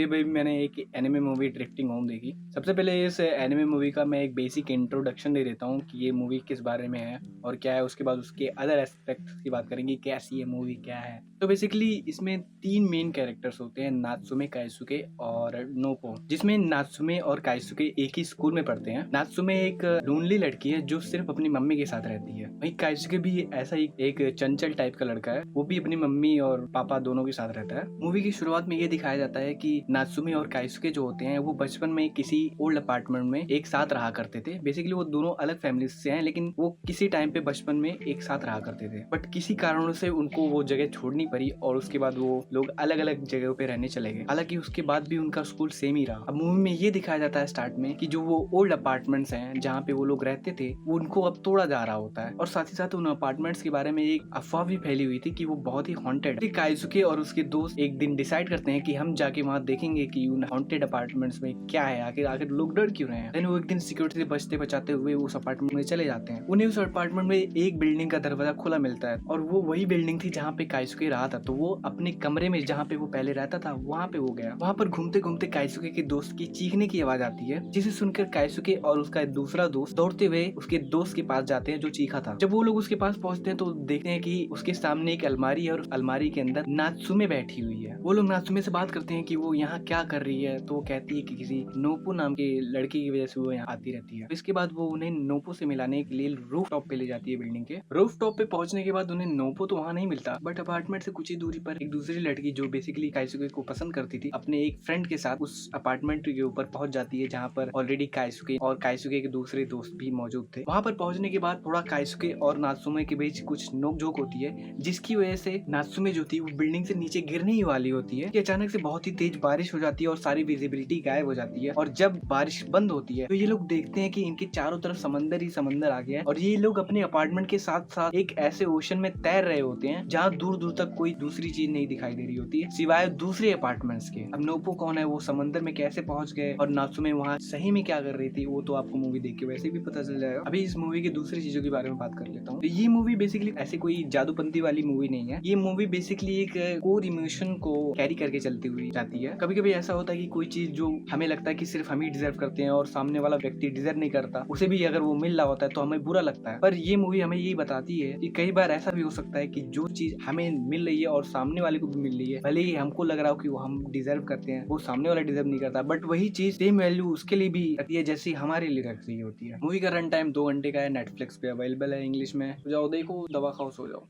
अभी मैंने एक एनिमे मूवी ड्रिफ्टिंग होम देखी। सबसे पहले इस एनिमे मूवी का मैं एक बेसिक इंट्रोडक्शन दे देता हूँ कि ये मूवी किस बारे में है और क्या है। उसके बाद उसके अदर एस्पेक्ट्स की बात करेंगे, कैसी ये मूवी क्या है। तो बेसिकली इसमें 3 मेन कैरेक्टर्स होते हैं, नात्सुमे, काइसुके और नोपो। जिसमें नात्सुमे और काइसुके एक ही स्कूल में पढ़ते हैं। नात्सुमे एक लोनली लड़की है जो सिर्फ अपनी मम्मी के साथ रहती है। वहीं काइसुके भी ऐसा ही एक चंचल टाइप का लड़का है, वो भी अपनी मम्मी और पापा दोनों के साथ रहता है। मूवी की शुरुआत में ये दिखाया जाता है कि नात्सुमे और काइसुके जो होते हैं वो बचपन में किसी ओल्ड अपार्टमेंट में एक साथ रहा करते थे। बेसिकली वो दोनों अलग फैमिली से हैं, लेकिन वो किसी टाइम पे बचपन में एक साथ रहा करते थे। बट किसी कारणों से उनको वो जगह छोड़नी पड़ी और उसके बाद वो लोग अलग अलग जगहों पे रहने चले गए। हालांकि उसके बाद भी उनका स्कूल सेम ही रहा। अब मूवी में ये दिखाया जाता है स्टार्ट में कि जो वो ओल्ड अपार्टमेंट्स हैं जहाँ पे वो लोग रहते थे वो उनको अब तोड़ा जा रहा होता है, और साथ ही साथ उन अपार्टमेंट्स के बारे में एक अफवाह भी फैली हुई थी कि वो बहुत ही हॉन्टेड है। काइसुके और उसके दोस्त एक दिन डिसाइड करते हैं कि हम जाके वहाँ देखेंगे कि उन हॉन्टेड अपार्टमेंट्स में क्या है, आखिर आखिर लोग डर क्यों रहे हैं। देन वो एक दिन सिक्योरिटी से बचते बचाते हुए उस अपार्टमेंट में चले जाते हैं। उन्हें उस अपार्टमेंट में एक बिल्डिंग का दरवाजा खुला मिलता है और वो वही बिल्डिंग थी जहाँ पे काइसुके रहा था। तो वो अपने कमरे में जहाँ पे वो पहले रहता था वहाँ पे वो गया। वहाँ पर घूमते घूमते काइसुके के दोस्त की चीखने की आवाज आती है, जिसे सुनकर काइसुके और उसका दूसरा दोस्त दौड़ते हुए उसके दोस्त के पास जाते हैं जो चीखा था। जब वो लोग उसके पास पहुंचते हैं तो देखते हैं कि उसके सामने एक अलमारी है और उस अलमारी के अंदर नात्सुमे बैठी हुई है। वो लोग नात्सुमे से बात करते हैं कि वो यहाँ क्या कर रही है, तो वो कहती है कि किसी नोपो नाम के लड़की की वजह से वो यहाँ आती रहती है। इसके बाद वो उन्हें नोपो से मिलाने के लिए रूफ टॉप पे ले जाती है। बिल्डिंग के रूफ टॉप पे पहुंचने के बाद उन्हें नोपो तो वहाँ नहीं मिलता, बट अपार्टमेंट से कुछ ही दूरी पर एक दूसरी लड़की जो बेसिकली काइसुके को पसंद करती थी अपने एक फ्रेंड के साथ उस अपार्टमेंट के ऊपर पहुंच जाती है, जहाँ पर ऑलरेडी काइसुके और काइसुके के दूसरे दोस्त भी मौजूद थे। वहाँ पर पहुंचने के बाद थोड़ा काइसुके और नात्सुमे के बीच कुछ नोकझोंक होती है, जिसकी वजह से नात्सुमे जो थी वो बिल्डिंग से नीचे गिरने ही वाली होती है कि अचानक से बहुत ही तेज बारिश हो जाती है और सारी विजिबिलिटी गायब हो जाती है। और जब बारिश बंद होती है तो ये लोग देखते हैं कि इनके चारों तरफ समंदर ही समंदर आ गया है और ये लोग अपने अपार्टमेंट के साथ साथ एक ऐसे ओशन में तैर रहे होते हैं जहाँ दूर दूर तक कोई दूसरी चीज नहीं दिखाई दे रही होती है सिवाय दूसरे अपार्टमेंट्स के। अब नोपो कौन है, वो समंदर में कैसे पहुंच गए और नात्सुमे वहाँ सही में क्या कर रही थी, वो तो आपको मूवी देख के वैसे भी पता चल जाएगा। अभी इस मूवी की दूसरी चीजों के बारे में बात कर लेता हूँ। तो ये मूवी बेसिकली ऐसे कोई जादूबंदी वाली मूवी नहीं है। ये मूवी बेसिकली एक कोर इमोशन को कैरी करके चलती हुई जाती है। कभी कभी ऐसा होता है कि कोई चीज जो हमें लगता है कि सिर्फ हम ही डिजर्व करते हैं और सामने वाला व्यक्ति डिजर्व नहीं करता, उसे भी अगर वो मिल रहा होता है तो हमें बुरा लगता है। पर ये मूवी हमें यही बताती है कि कई बार ऐसा भी हो सकता है कि जो चीज हमें मिल रही है और सामने वाले को भी मिल रही है, भले ही हमको लग रहा हो कि वो हम डिजर्व करते हैं, वो सामने वाला डिजर्व नहीं करता, बट वही चीज सेम वैल्यू उसके लिए भी रखती है जैसी हमारे लिए रख रही होती है। मूवी का रन टाइम 2 घंटे का है, नेटफ्लिक्स पे अवेलेबल है इंग्लिश में। जाओ देखो, दवा खाओ, सो जाओ।